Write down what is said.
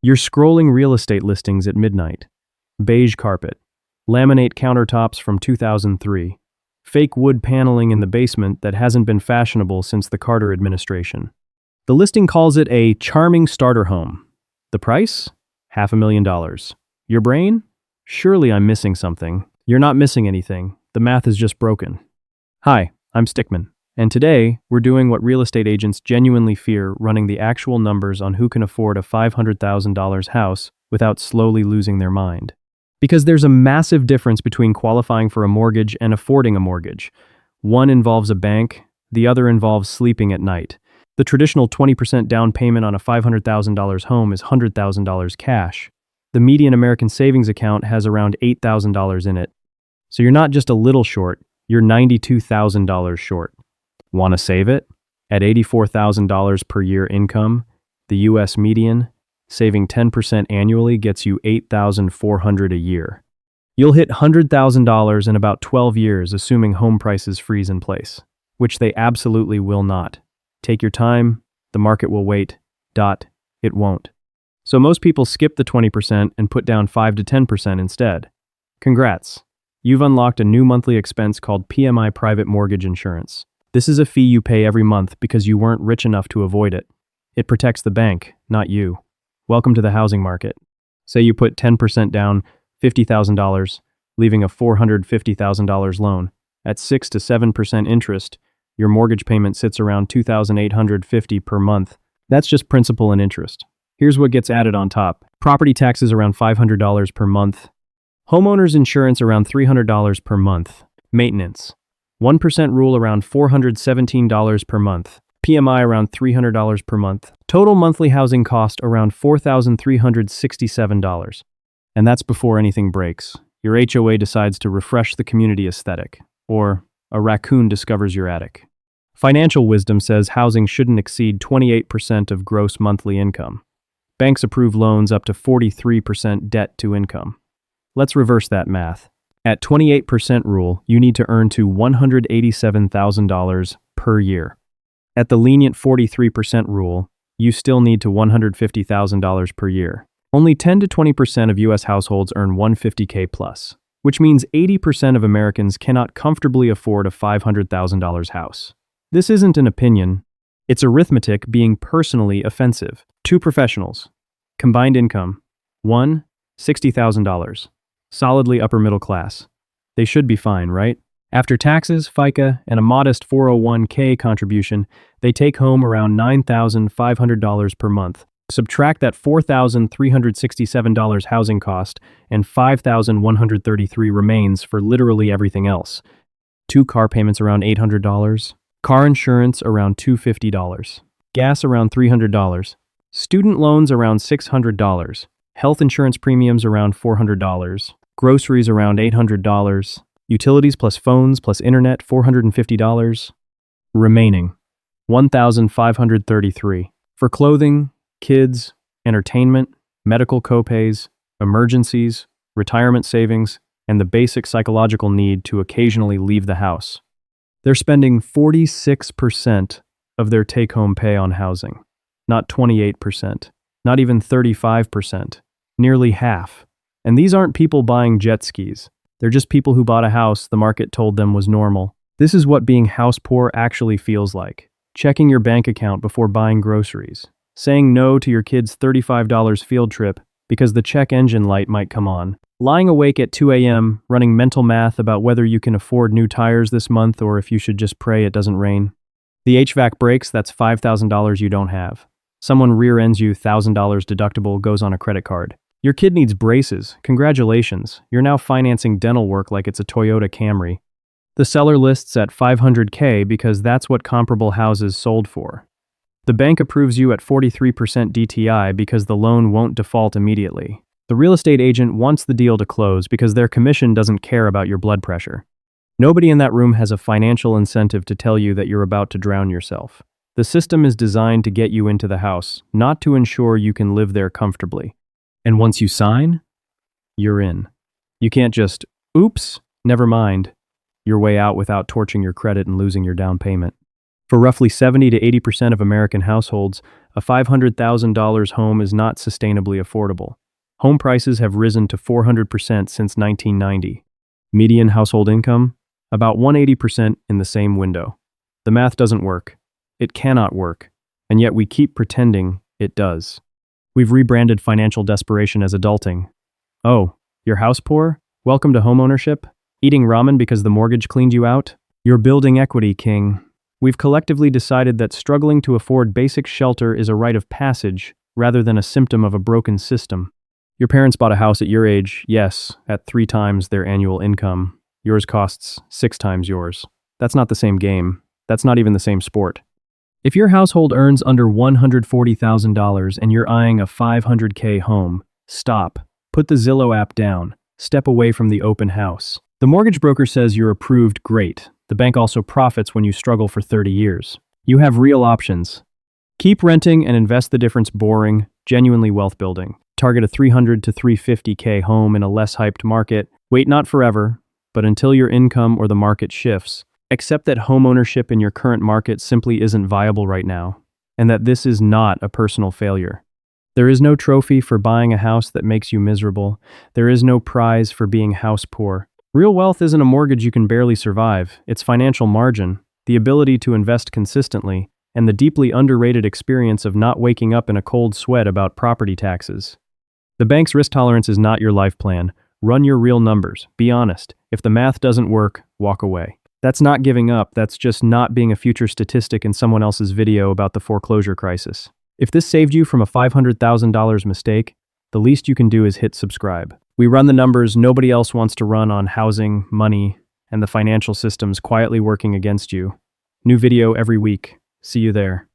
You're scrolling real estate listings at midnight. Beige carpet. Laminate countertops from 2003. Fake wood paneling in the basement that hasn't been fashionable since the Carter administration. The listing calls it a charming starter home. The price? $500,000. Your brain? Surely I'm missing something. You're not missing anything. The math is just broken. Hi, I'm Stickman, and today we're doing what real estate agents genuinely fear, running the actual numbers on who can afford a $500,000 house without slowly losing their mind. Because there's a massive difference between qualifying for a mortgage and affording a mortgage. One involves a bank, the other involves sleeping at night. The traditional 20% down payment on a $500,000 home is $100,000 cash. The median American savings account has around $8,000 in it. So you're not just a little short, you're $92,000 short. Want to save it? At $84,000 per year income, the US median, saving 10% annually gets you $8,400 a year. You'll hit $100,000 in about 12 years, assuming home prices freeze in place, which they absolutely will not. Take your time, the market will wait. It won't. So most people skip the 20% and put down 5 to 10% instead. Congrats. You've unlocked a new monthly expense called PMI Private Mortgage Insurance. This is a fee you pay every month because you weren't rich enough to avoid it. It protects the bank, not you. Welcome to the housing market. Say you put 10% down, $50,000, leaving a $450,000 loan. At 6 to 7% interest, your mortgage payment sits around $2,850 per month. That's just principal and interest. Here's what gets added on top. Property taxes around $500 per month. Homeowners insurance around $300 per month. Maintenance. 1% rule around $417 per month. PMI around $300 per month. Total monthly housing cost around $4,367. And that's before anything breaks. Your HOA decides to refresh the community aesthetic, or a raccoon discovers your attic. Financial wisdom says housing shouldn't exceed 28% of gross monthly income. Banks approve loans up to 43% debt to income. Let's reverse that math. At 28% rule, you need to earn to $187,000 per year. At the lenient 43% rule, you still need to $150,000 per year. Only 10 to 20% of US households earn $150K plus, which means 80% of Americans cannot comfortably afford a $500,000 house. This isn't an opinion, it's arithmetic being personally offensive. Two professionals. Combined income. One, $60,000. Solidly upper middle class. They should be fine, right? After taxes, FICA, and a modest 401k contribution, they take home around $9,500 per month. Subtract that $4,367 housing cost, and $5,133 remains for literally everything else. Two car payments around $800. Car insurance around $250. Gas around $300. Student loans around $600. Health insurance premiums around $400. Groceries around $800. Utilities plus phones plus internet, $450. Remaining, $1,533. For clothing, kids, entertainment, medical copays, emergencies, retirement savings, and the basic psychological need to occasionally leave the house. They're spending 46% of their take-home pay on housing, not 28%, not even 35%, nearly half. And these aren't people buying jet skis. They're just people who bought a house the market told them was normal. This is what being house poor actually feels like. Checking your bank account before buying groceries. Saying no to your kid's $35 field trip because the check engine light might come on. Lying awake at 2 a.m., running mental math about whether you can afford new tires this month or if you should just pray it doesn't rain. The HVAC breaks, that's $5,000 you don't have. Someone rear-ends you, $1,000 deductible goes on a credit card. Your kid needs braces. Congratulations, you're now financing dental work like it's a Toyota Camry. The seller lists at $500K because that's what comparable houses sold for. The bank approves you at 43% DTI because the loan won't default immediately. The real estate agent wants the deal to close because their commission doesn't care about your blood pressure. Nobody in that room has a financial incentive to tell you that you're about to drown yourself. The system is designed to get you into the house, not to ensure you can live there comfortably. And once you sign, you're in. You can't just, oops, never mind, your way out without torching your credit and losing your down payment. For roughly 70 to 80% of American households, a $500,000 home is not sustainably affordable. Home prices have risen to 400% since 1990. Median household income? About 180% in the same window. The math doesn't work. It cannot work. And yet we keep pretending it does. We've rebranded financial desperation as adulting. Oh, your house poor? Welcome to homeownership? Eating ramen because the mortgage cleaned you out? You're building equity, King. We've collectively decided that struggling to afford basic shelter is a rite of passage rather than a symptom of a broken system. Your parents bought a house at your age, yes, at 3 times their annual income. Yours costs 6 times yours. That's not the same game. That's not even the same sport. If your household earns under $140,000 and you're eyeing a $500K home, stop. Put the Zillow app down. Step away from the open house. The mortgage broker says you're approved, great. The bank also profits when you struggle for 30 years. You have real options. Keep renting and invest the difference. Boring, genuinely wealth building. Target a $300 to $350K home in a less hyped market. Wait not forever, but until your income or the market shifts. Accept that homeownership in your current market simply isn't viable right now, and that this is not a personal failure. There is no trophy for buying a house that makes you miserable. There is no prize for being house poor. Real wealth isn't a mortgage you can barely survive. It's financial margin, the ability to invest consistently, and the deeply underrated experience of not waking up in a cold sweat about property taxes. The bank's risk tolerance is not your life plan. Run your real numbers. Be honest. If the math doesn't work, walk away. That's not giving up. That's just not being a future statistic in someone else's video about the foreclosure crisis. If this saved you from a $500,000 mistake, the least you can do is hit subscribe. We run the numbers nobody else wants to run on housing, money, and the financial systems quietly working against you. New video every week. See you there.